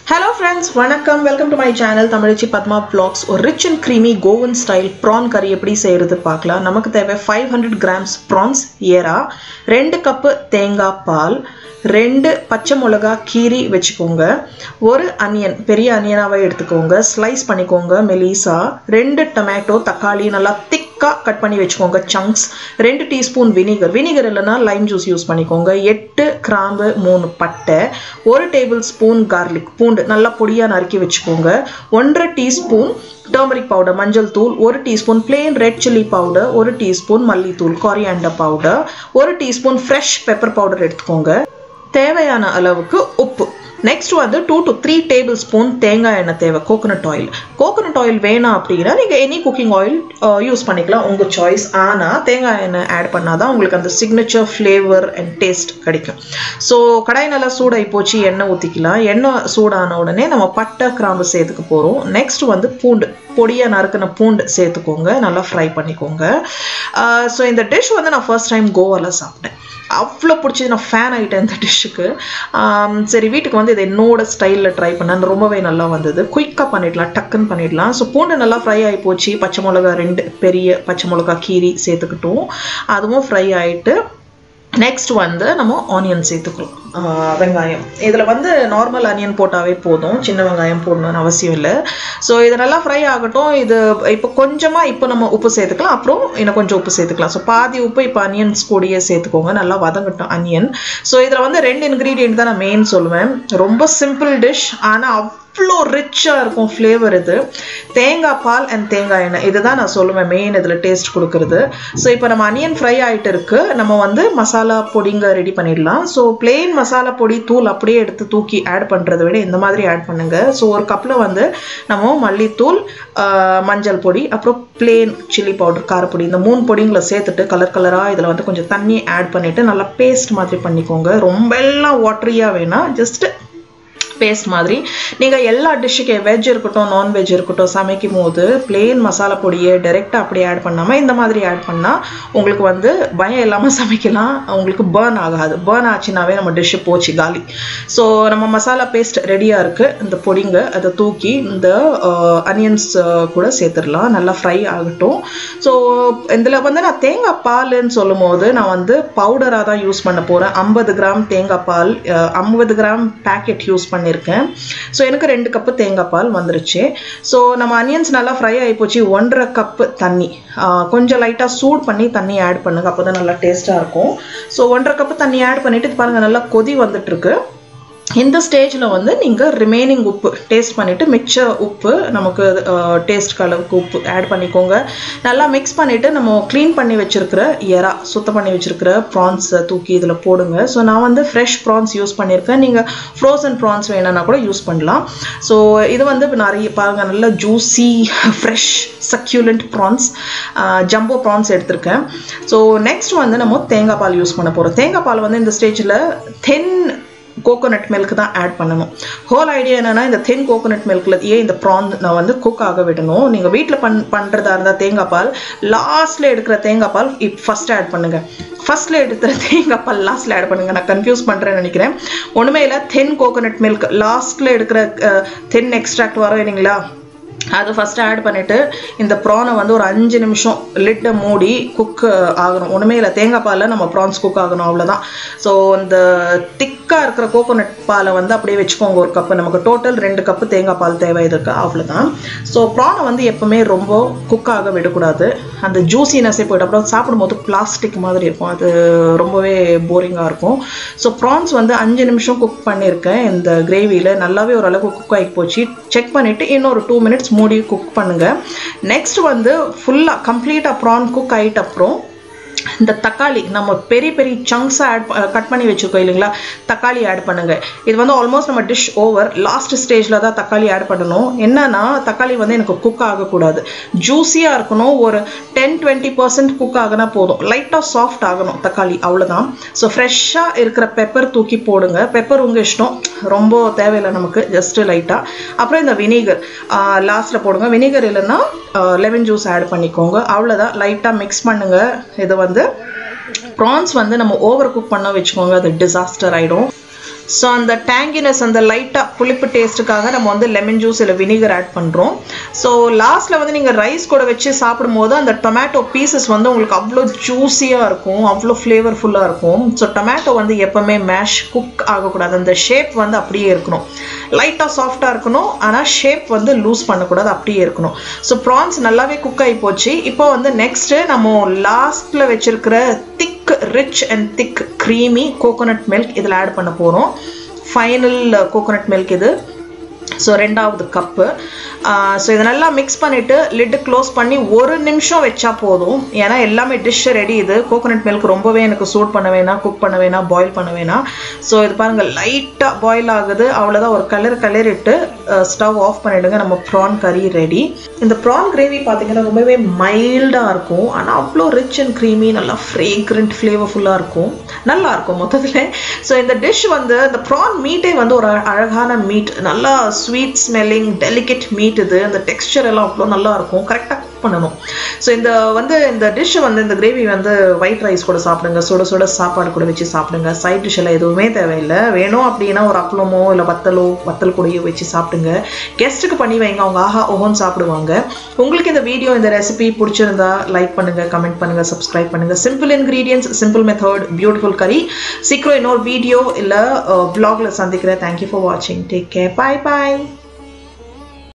Hello friends, vanakkam, welcome to my channel Tamilichi Padma Vlogs. A rich and creamy Goan Style Prawn Curry eppadi seiradhu paakalam. Namakku theva 500 grams prawns Era, 2 cup thenga paal, 2 பச்சை மிளகா கீரி வெச்சுக்கோங்க. ஒரு onion பெரிய ஆனியனாவே எடுத்துக்கோங்க. Slice பண்ணிக்கோங்க மெலிசா. 2 tomato தக்காளி நல்லா திக்கா கட் பண்ணி வெச்சுக்கோங்க chunks. 2 டீஸ்பூன் வினிகர் இல்லனா லைம் ஜூஸ் யூஸ் பண்ணிக்கோங்க. 8 கிராம்பு 3 பட்டை. 1 டேபிள்ஸ்பூன் garlic பூண்டு நல்லா பொடியா நறுக்கி வெச்சுக்கோங்க. 1/2 டீஸ்பூன் turmeric powder மஞ்சள் தூள், 1 teaspoon plain red chili powder, 1 teaspoon மல்லி தூள் coriander powder, 1 teaspoon fresh pepper powder எடுத்துக்கோங்க. தேவையான அளவுக்கு உப்பு. நெக்ஸ்ட் வந்து 2 to 3 டேபிள்ஸ்பூன் தேங்காய் எண்ணெய் தேவை கோகனட் ஆயில். கோகனட் ஆயில் வேணாம் அப்படின்னா நீங்க எனி குக்கிங் ஆயில் யூஸ் பண்ணிக்கலாம் உங்க சாய்ஸ். ஆனா தேங்காய் எண்ணெய் ஆட் பண்ணாதான் உங்களுக்கு அந்த சிக்னேச்சர் ஃப்ளேவர் அண்ட் டேஸ்ட் கிடைக்கும். ஸோ கடாய் நல்லா சூடாகி போச்சு, எண்ணெய் ஊற்றிக்கலாம். எண்ணெய் சூடான உடனே நம்ம பட்டை கிராம்பு சேர்த்துக்க போகிறோம். நெக்ஸ்ட் வந்து பூண்டு பொடியாக நறுக்கின பூண்டு சேர்த்துக்கோங்க, நல்லா ஃப்ரை பண்ணிக்கோங்க. ஸோ இந்த டிஷ் வந்து நான் ஃபர்ஸ்ட் டைம் கோவாவில் சாப்பிட்டேன். அவ்வளோ பிடிச்சது, நான் ஃபேன் ஆகிட்டேன் இந்த டிஷ்ஷுக்கு. சரி வீட்டுக்கு வந்து இதை என்னோட ஸ்டைலில் ட்ரை பண்ணேன், ரொம்பவே நல்லா வந்தது. குயிக்காக பண்ணிடலாம், டக்குன்னு பண்ணிடலாம். ஸோ பூண்டு நல்லா ஃப்ரை ஆகி போச்சு. பச்சை மிளகா 2 பெரிய பச்சை மிளகா கீரி சேர்த்துக்கிட்டோம், அதுவும் ஃப்ரை ஆகிட்டு நெக்ஸ்ட் வந்து நம்ம ஆனியன் சேர்த்துக்கிறோம். வெங்காயம் இதில் வந்து நார்மல் ஆனியன் போட்டாவே போதும், சின்ன வெங்காயம் போடணும்னு அவசியம் இல்லை. ஸோ இது நல்லா ஃப்ரை ஆகட்டும். இது இப்போ கொஞ்சமாக இப்போ நம்ம உப்பு சேர்த்துக்கலாம், அப்புறம் இன்னும் கொஞ்சம் உப்பு சேர்த்துக்கலாம். ஸோ பாதி உப்பு இப்போ ஆனியன்ஸ் கூடயே சேர்த்துக்கோங்க, நல்லா வதங்கட்டும் ஆனியன். ஸோ இதில் வந்து 2 இன்க்ரீடியன்ட் தான் நான் மெயின் சொல்லுவேன். ரொம்ப சிம்பிள் டிஷ், ஆனால் அவ்வளோ ரிச்சாக இருக்கும் ஃப்ளேவர். இது தேங்காய் பால் அண்ட் தேங்காய் எண்ணெய் இதுதான் நான் சொல்லுவேன் மெயின் இதில் டேஸ்ட் கொடுக்குறது. ஸோ இப்போ நம்ம ஆனியன் ஃப்ரை ஆகிட்டு இருக்கு, நம்ம வந்து மசாலா பொடிங்க ரெடி பண்ணிடலாம். ஸோ பிளெயின் மசாலா பொடி தூள் அப்படியே எடுத்து தூக்கி ஆட் பண்ணுறதை விட இந்த மாதிரி ஆட் பண்ணுங்க. ஸோ ஒரு கப்பில் வந்து நம்ம மல்லித்தூள், மஞ்சள் பொடி, அப்புறம் பிளெயின் சில்லி பவுடர் காரப்பொடி, இந்த 3 பொடிங்களை சேர்த்துட்டு கலராக இதில் வந்து கொஞ்சம் தண்ணி ஆட் பண்ணிவிட்டு நல்லா பேஸ்ட் மாதிரி பண்ணிக்கோங்க. ரொம்ப எல்லாம் வாட்டரியாக வேணாம், ஜஸ்ட் பேஸ்ட் மாதிரி. நீங்கள் எல்லா டிஷ்ஷுக்கு வெஜ் இருக்கட்டும் நான்வெஜ் இருக்கட்டும் சமைக்கும் போது பிளெயின் மசாலா பொடியை டைரெக்டாக அப்படியே ஆட் பண்ணாமல் இந்த மாதிரி ஆட் பண்ணால் உங்களுக்கு வந்து பயம் இல்லாமல் சமைக்கலாம், உங்களுக்கு பர்ன் ஆகாது. பர்ன் ஆச்சுனாவே நம்ம டிஷ்ஷு போச்சு காலி. ஸோ நம்ம மசாலா பேஸ்ட் ரெடியாக இருக்குது. இந்த பொடிங்க அதை தூக்கி இந்த அனியன்ஸ் கூட சேர்த்துடலாம், நல்லா ஃப்ரை ஆகட்டும். ஸோ இதில் வந்து நான் தேங்காய் பால்னு சொல்லும் போது நான் வந்து பவுடராக தான் யூஸ் பண்ண போகிறேன். 50 கிராம் தேங்காய் பால், 50 கிராம் பேக்கெட் யூஸ் பண்ணி இருக்கேன். ஸோ எனக்கு 2 கப்பு தேங்காய் பால் வந்துருச்சு. ஸோ நம்ம அனியன்ஸ் நல்லா ஃப்ரை ஆகி போச்சு. 1.5 கப்பு தண்ணி, கொஞ்சம் லைட்டாக சூட் பண்ணி தண்ணி ஆட் பண்ணுங்க, அப்போ தான் நல்லா டேஸ்ட்டாக இருக்கும். ஸோ 1.5 கப்பு தண்ணி ஆட் பண்ணிட்டு பாருங்க நல்லா கொதி வந்துட்டு இருக்கு. இந்த ஸ்டேஜில் வந்து நீங்கள் ரிமைனிங் உப்பு டேஸ்ட் பண்ணிவிட்டு மிச்ச உப்பு நமக்கு டேஸ்ட்க்கு அளவுக்கு உப்பு ஆட் பண்ணிக்கோங்க. நல்லா மிக்ஸ் பண்ணிவிட்டு நம்ம க்ளீன் பண்ணி வச்சுருக்கிற எறா சுத்தம் பண்ணி வச்சுருக்கிற ப்ரான்ஸை தூக்கி இதில் போடுங்க. ஸோ நான் வந்து ஃப்ரெஷ் ப்ரான்ஸ் யூஸ் பண்ணியிருக்கேன், நீங்கள் ஃப்ரோசன் ப்ரான்ஸ் வேணும்னா கூட யூஸ் பண்ணலாம். ஸோ இது வந்து நிறைய பாருங்கள் நல்ல juicy fresh succulent prawns, jumbo prawns எடுத்திருக்கேன். ஸோ நெக்ஸ்ட் வந்து நம்ம தேங்காய் பால் யூஸ் பண்ண போகிறோம். தேங்காய் பால் வந்து இந்த ஸ்டேஜில் தென் கோகோனட் மில்க் தான் ஆட் பண்ணணும். ஹோல் ஐடியா என்னன்னா இந்த தென் கோகோனட் மில்க்ல இந்த ப்ரான் நான் வந்து குக் ஆக விடணும். நீங்கள் வீட்டில் பண்ணுறதா இருந்தால் தேங்காய் பால் லாஸ்ட்ல எடுக்கிற தேங்காய் பால் ஃபர்ஸ்ட் ஆட் பண்ணுங்க. ஃபர்ஸ்ட்ல எடுக்கிற தேங்காய் பால் லாஸ்ட்ல ஆட் பண்ணுங்க. நான் கன்ஃபியூஸ் பண்ணுறேன்னு நினைக்கிறேன். ஒன்றுமே இல்லை, தென் கோகோனட் மில்க் லாஸ்ட்ல எடுக்கிற தென் எக்ஸ்ட்ராக்ட் வரும் இல்லைங்களா, அது ஃபஸ்ட்டு ஆட் பண்ணிவிட்டு இந்த ப்ரானை வந்து ஒரு 5 நிமிஷம் லிட்டை மூடி குக் ஆகணும். ஒன்றுமே இல்லை, தேங்காய் பாலில் நம்ம ப்ரான்ஸ் குக் ஆகணும், அவ்வளோதான். ஸோ இந்த திக்காக இருக்கிற கோகோனட் பாலை வந்து அப்படியே வச்சுக்கோங்க. ஒரு கப்பு, நமக்கு டோட்டல் 2 கப்பு தேங்காய் பால் தேவை இதுக்கு, அவ்வளோதான். ஸோ ப்ரானை வந்து எப்போவுமே ரொம்ப குக் ஆக விடக்கூடாது, அந்த ஜூஸினஸே போய்ட்டு அப்புறம் சாப்பிடும்போது பிளாஸ்டிக் மாதிரி இருக்கும், அது ரொம்பவே போரிங்காக இருக்கும். ஸோ ப்ரான்ஸ் வந்து 5 நிமிஷம் குக் பண்ணியிருக்கேன் இந்த கிரேவியில், நல்லாவே ஓரளவுக்கு குக் ஆகி போச்சு. செக் பண்ணிவிட்டு இன்னொரு 2 மினிட்ஸ் மூடி குக் பண்ணுங்க. நெக்ஸ்ட் வந்து ஃபுல்லாக கம்ப்ளீட்டாக ப்ரான் குக் ஆகிட்ட அப்புறம் இந்த தக்காளி நம்ம பெரிய பெரிய சங்க்ஸாக கட் பண்ணி வச்சுருக்கோம் இல்லைங்களா, தக்காளி ஆட் பண்ணுங்க. இது வந்து ஆல்மோஸ்ட் நம்ம டிஷ் ஓவர், லாஸ்ட் ஸ்டேஜில் தான் தக்காளி ஆட் பண்ணணும். என்னன்னா தக்காளி வந்து எனக்கு குக் ஆகக்கூடாது, ஜூஸியாக இருக்கணும். ஒரு 10-20% குக் ஆகினா போதும், லைட்டாக சாஃப்ட் ஆகணும் தக்காளி, அவ்வளோதான். ஸோ ஃப்ரெஷ்ஷாக இருக்கிற பெப்பர் தூக்கி போடுங்க. பெப்பர் உங்கள் இஷ்டம், ரொம்ப தேவையில்லை நமக்கு, ஜஸ்ட்டு லைட்டாக. அப்புறம் இந்த வினிகர் லாஸ்ட்டில் போடுங்க. வினிகர் இல்லைன்னா லெமன் ஜூஸ் ஆட் பண்ணிக்கோங்க, அவ்வளோதான். லைட்டாக மிக்ஸ் பண்ணுங்கள். இது வந்து ப்ரான்ஸ் வந்து நம்ம ஓவர் குக் பண்ண வச்சுக்கோங்க, அது டிசாஸ்டர் ஆகிடும். ஸோ அந்த டேங்கினஸ் அந்த லைட்டாக புளிப்பு டேஸ்ட்டுக்காக நம்ம வந்து லெமன் ஜூஸ் இல்லை வினிகர் ஆட் பண்ணுறோம். ஸோ லாஸ்ட்டில் வந்து நீங்கள் ரைஸ் கூட வச்சு சாப்பிடும்போது அந்த டொமேட்டோ பீசஸ் வந்து உங்களுக்கு அவ்வளோ ஜூஸியாக இருக்கும், அவ்வளோ ஃப்ளேவர்ஃபுல்லாக இருக்கும். ஸோ டொமேட்டோ வந்து எப்போவுமே மேஷ் குக் ஆகக்கூடாது, அந்த ஷேப் வந்து அப்படியே இருக்கணும், லைட்டாக சாஃப்டாக இருக்கணும், ஆனால் ஷேப் வந்து லூஸ் பண்ணக்கூடாது, அப்படியே இருக்கணும். ஸோ ப்ரான்ஸ் நல்லாவே குக் ஆகி போச்சு. இப்போ வந்து நெக்ஸ்ட்டு நம்ம லாஸ்ட்டில் வச்சுருக்கிற திக் rich and thick creamy coconut milk இதில் ஆட் பண்ண போகிறோம். ஃபைனல் கோகோனட் மில்க் இது. ஸோ 2வது கப்பு. ஸோ இதை நல்லா மிக்ஸ் பண்ணிவிட்டு லிட்டு க்ளோஸ் பண்ணி 1 நிமிஷம் வச்சா போதும். ஏன்னா எல்லாமே டிஷ் ரெடி. இது கோகோனட் மில்க் ரொம்பவே எனக்கு சூட் பண்ண வேணாம், குக் பண்ண வேணாம், பாயில் பண்ண வேணாம். ஸோ இது பாருங்கள் லைட்டாக பாயில் ஆகுது, அவ்வளோதான். ஒரு கலரிட்டு ஸ்டவ் ஆஃப் பண்ணிவிடுங்க. நம்ம ப்ரான் கறி ரெடி. இந்த ப்ரான் கிரேவி பார்த்தீங்கன்னா ரொம்பவே மைல்டாக இருக்கும், ஆனால் அவ்வளோ ரிச் அண்ட் க்ரீமி, நல்லா ஃப்ரேக்ரண்ட் ஃப்ளேவர்ஃபுல்லாக இருக்கும், நல்லாயிருக்கும் மொத்தத்தில். ஸோ இந்த டிஷ் வந்து இந்த ப்ரான் மீட்டே வந்து ஒரு அழகான மீட், நல்லா ஸ்வீட் ஸ்மெல்லிங் டெலிகேட் மீட். இது அந்த டெக்ஸ்சர் எல்லாம் அவ்வளோ நல்லா இருக்கும், கரெக்டாக குக் பண்ணணும். ஸோ இந்த டிஷ்ஷை வந்து இந்த கிரேவி வந்து ஒயிட் ரைஸ் கூட சாப்பிடுங்க, சுட சுட சாப்பாடு கூட வச்சு சாப்பிடுங்க. சைட் டிஷ் எல்லாம் எதுவுமே தேவையில்லை. வேணும் அப்படின்னா ஒரு அப்பளமோ இல்லை வத்தல் கூடயோ வச்சு சாப்பிடுங்க. கெஸ்ட்டுக்கு பண்ணி வைங்க, அவங்க ஆஹா ஓஹோன்னு சாப்பிடுவாங்க. உங்களுக்கு இந்த வீடியோ இந்த ரெசிபி பிடிச்சிருந்தா லைக் பண்ணுங்க, கமெண்ட் பண்ணுங்க, சப்ஸ்கிரைப் பண்ணுங்க. Simple ingredients, simple method, beautiful curry. சீக்கிரம் இன்னொரு வீடியோ இல்லை vlogல சந்திக்கிறேன். தேங்க்யூ ஃபார் வாட்சிங். Take care. பாய் பாய்.